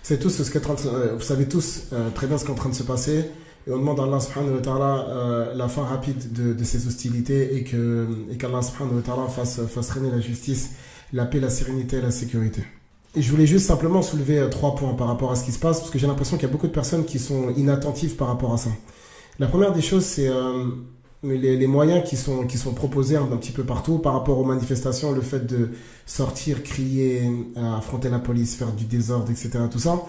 Vous savez tous très bien ce qui est en train de se passer. Et on demande à Allah subhanahu wa ta'ala la fin rapide de ces hostilités et qu'Allah subhanahu wa ta'ala fasse régner la justice, la paix, la sérénité et la sécurité. Et je voulais juste simplement soulever 3 points par rapport à ce qui se passe, parce que j'ai l'impression qu'il y a beaucoup de personnes qui sont inattentives par rapport à ça. La première des choses, c'est les moyens qui sont proposés un petit peu partout par rapport aux manifestations, le fait de sortir, crier, affronter la police, faire du désordre, etc. Tout ça.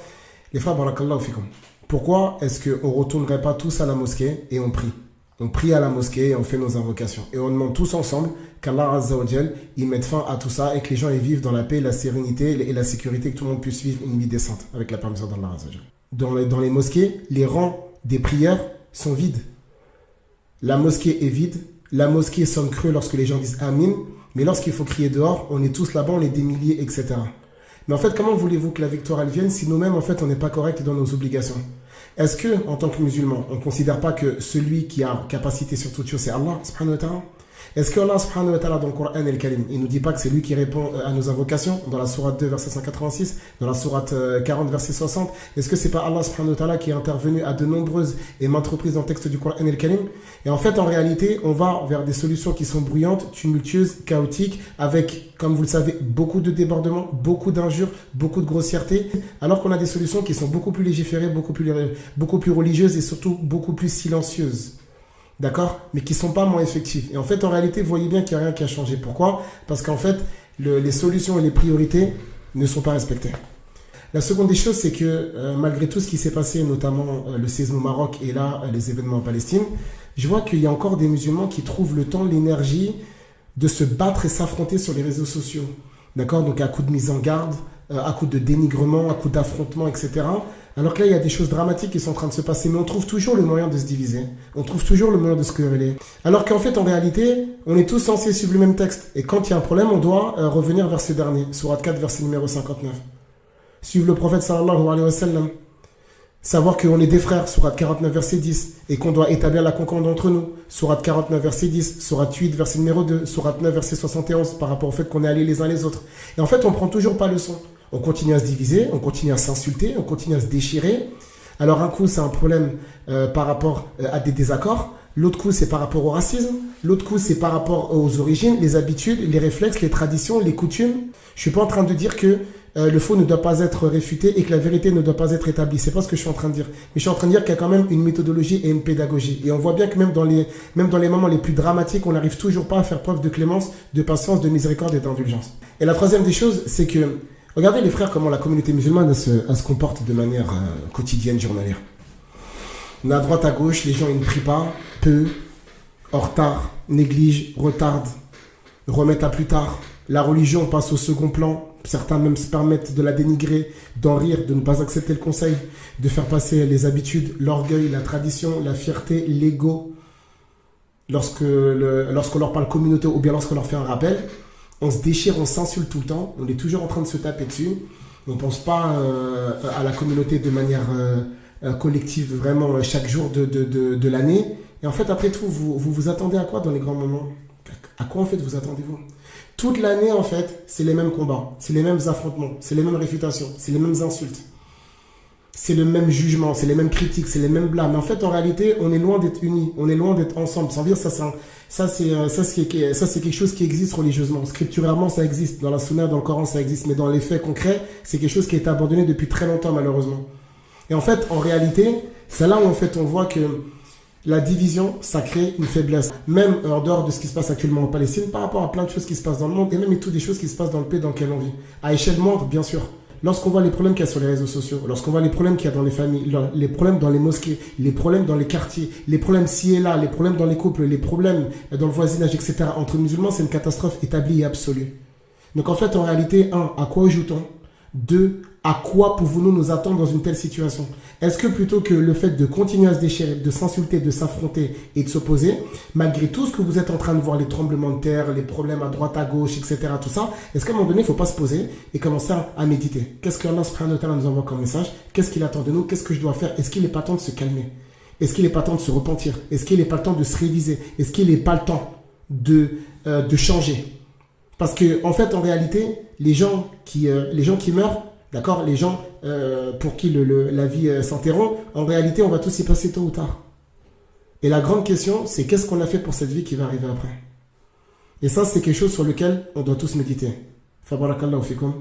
Les frères, barakallahu fikum. Pourquoi est-ce qu'on ne retournerait pas tous à la mosquée et on prie? On prie à la mosquée et on fait nos invocations. Et on demande tous ensemble qu'Allah Azza wa Jal, il mette fin à tout ça et que les gens y vivent dans la paix, la sérénité et la sécurité, que tout le monde puisse vivre une vie décente avec la permission d'Allah Azza wa Jal. Dans les mosquées, les rangs des prières sont vides. La mosquée est vide. La mosquée sonne creux lorsque les gens disent Amin. Mais lorsqu'il faut crier dehors, on est tous là-bas, on est des milliers, etc. Mais en fait, comment voulez-vous que la victoire elle vienne si nous-mêmes, en fait, on n'est pas correct dans nos obligations? Est-ce que, en tant que musulman, on ne considère pas que celui qui a capacité sur toute chose, c'est Allah, subhanahu wa ta'ala? Est-ce que Allah, subhanahu wa ta'ala, dans le Coran el-Karim, il ne nous dit pas que c'est lui qui répond à nos invocations, dans la sourate 2, verset 186, dans la sourate 40, verset 60? Est-ce que c'est pas Allah, subhanahu wa ta'ala, qui est intervenu à de nombreuses et maintes reprises dans le texte du Coran el-Karim? Et en fait, en réalité, on va vers des solutions qui sont bruyantes, tumultueuses, chaotiques, avec, comme vous le savez, beaucoup de débordements, beaucoup d'injures, beaucoup de grossièreté, alors qu'on a des solutions qui sont beaucoup plus légiférées, beaucoup plus religieuses et surtout beaucoup plus silencieuses. D'accord? Mais qui ne sont pas moins effectives. Et en fait, en réalité, vous voyez bien qu'il n'y a rien qui a changé. Pourquoi? Parce qu'en fait, les solutions et les priorités ne sont pas respectées. La seconde des choses, c'est que malgré tout ce qui s'est passé, notamment le séisme au Maroc et là, les événements en Palestine, je vois qu'il y a encore des musulmans qui trouvent le temps, l'énergie de se battre et s'affronter sur les réseaux sociaux. D'accord? Donc à coup de mise en garde, à coup de dénigrement, à coup d'affrontement, etc. Alors que là, il y a des choses dramatiques qui sont en train de se passer, mais on trouve toujours le moyen de se diviser. On trouve toujours le moyen de se quereller. Alors qu'en fait, en réalité, on est tous censés suivre le même texte. Et quand il y a un problème, on doit revenir vers ce dernier. Sourate 4, verset numéro 59. Suivre le prophète sallallahu alayhi wa sallam. Savoir qu'on est des frères, sourate 49, verset 10. Et qu'on doit établir la concorde entre nous. Sourate 49, verset 10. Sourate 8, verset numéro 2. Sourate 9, verset 71. Par rapport au fait qu'on est allés les uns les autres. Et en fait, on ne prend toujours pas leçon. On continue à se diviser, on continue à s'insulter, on continue à se déchirer. Alors un coup, c'est un problème par rapport à des désaccords. L'autre coup, c'est par rapport au racisme. L'autre coup, c'est par rapport aux origines, les habitudes, les réflexes, les traditions, les coutumes. Je suis pas en train de dire que le faux ne doit pas être réfuté et que la vérité ne doit pas être établie. C'est pas ce que je suis en train de dire. Mais je suis en train de dire qu'il y a quand même une méthodologie et une pédagogie. Et on voit bien que même dans les moments les plus dramatiques, on n'arrive toujours pas à faire preuve de clémence, de patience, de miséricorde et d'indulgence. Et la troisième des choses, c'est que regardez les frères, comment la communauté musulmane se comporte de manière quotidienne, journalière. On est à droite, à gauche, les gens ils ne prient pas, peu, en retard, négligent, retardent, remettent à plus tard. La religion passe au second plan. Certains même se permettent de la dénigrer, d'en rire, de ne pas accepter le conseil, de faire passer les habitudes, l'orgueil, la tradition, la fierté, l'ego. Lorsqu'on leur parle communauté ou bien lorsqu'on leur fait un rappel, on se déchire, on s'insulte tout le temps, on est toujours en train de se taper dessus. On ne pense pas à la communauté de manière collective, vraiment chaque jour de l'année. Et en fait, après tout, vous attendez à quoi dans les grands moments? À quoi en fait vous attendez-vous? Toute l'année, en fait, c'est les mêmes combats, c'est les mêmes affrontements, c'est les mêmes réfutations, c'est les mêmes insultes. C'est le même jugement, c'est les mêmes critiques, c'est les mêmes blâmes. Mais en fait, en réalité, on est loin d'être unis, on est loin d'être ensemble. Sans dire ça, c'est quelque chose qui existe religieusement. Scripturairement, ça existe. Dans la sunna, dans le Coran, ça existe. Mais dans les faits concrets, c'est quelque chose qui a été abandonné depuis très longtemps, malheureusement. Et en fait, en réalité, c'est là où en fait on voit que la division, ça crée une faiblesse. Même en dehors de ce qui se passe actuellement en Palestine, par rapport à plein de choses qui se passent dans le monde, et même toutes des choses qui se passent dans le pays dans lequel on vit. À échelle moindre, bien sûr. Lorsqu'on voit les problèmes qu'il y a sur les réseaux sociaux, lorsqu'on voit les problèmes qu'il y a dans les familles, les problèmes dans les mosquées, les problèmes dans les quartiers, les problèmes ci et là, les problèmes dans les couples, les problèmes dans le voisinage, etc. Entre musulmans, c'est une catastrophe établie et absolue. Donc en fait, en réalité, 1, à quoi joue-t-on? 2, à quoi pouvons-nous nous attendre dans une telle situation? Est-ce que plutôt que le fait de continuer à se déchirer, de s'insulter, de s'affronter et de s'opposer, malgré tout ce que vous êtes en train de voir, les tremblements de terre, les problèmes à droite, à gauche, etc., tout ça, est-ce qu'à un moment donné, il ne faut pas se poser et commencer à méditer? Qu'est-ce que Allah subhanahu wa ta'ala nous envoie comme message? Qu'est-ce qu'il attend de nous? Qu'est-ce que je dois faire? Est-ce qu'il n'est pas temps de se calmer? Est-ce qu'il n'est pas temps de se repentir? Est-ce qu'il n'est pas le temps de se réviser? Est-ce qu'il n'est pas le temps de changer? Parce que en fait, en réalité, les gens qui meurent, D'accord? Les gens pour qui la vie s'interrompt, en réalité, on va tous y passer tôt ou tard. Et la grande question, c'est qu'est-ce qu'on a fait pour cette vie qui va arriver après? Et ça, c'est quelque chose sur lequel on doit tous méditer. Fabarakallahu fikum.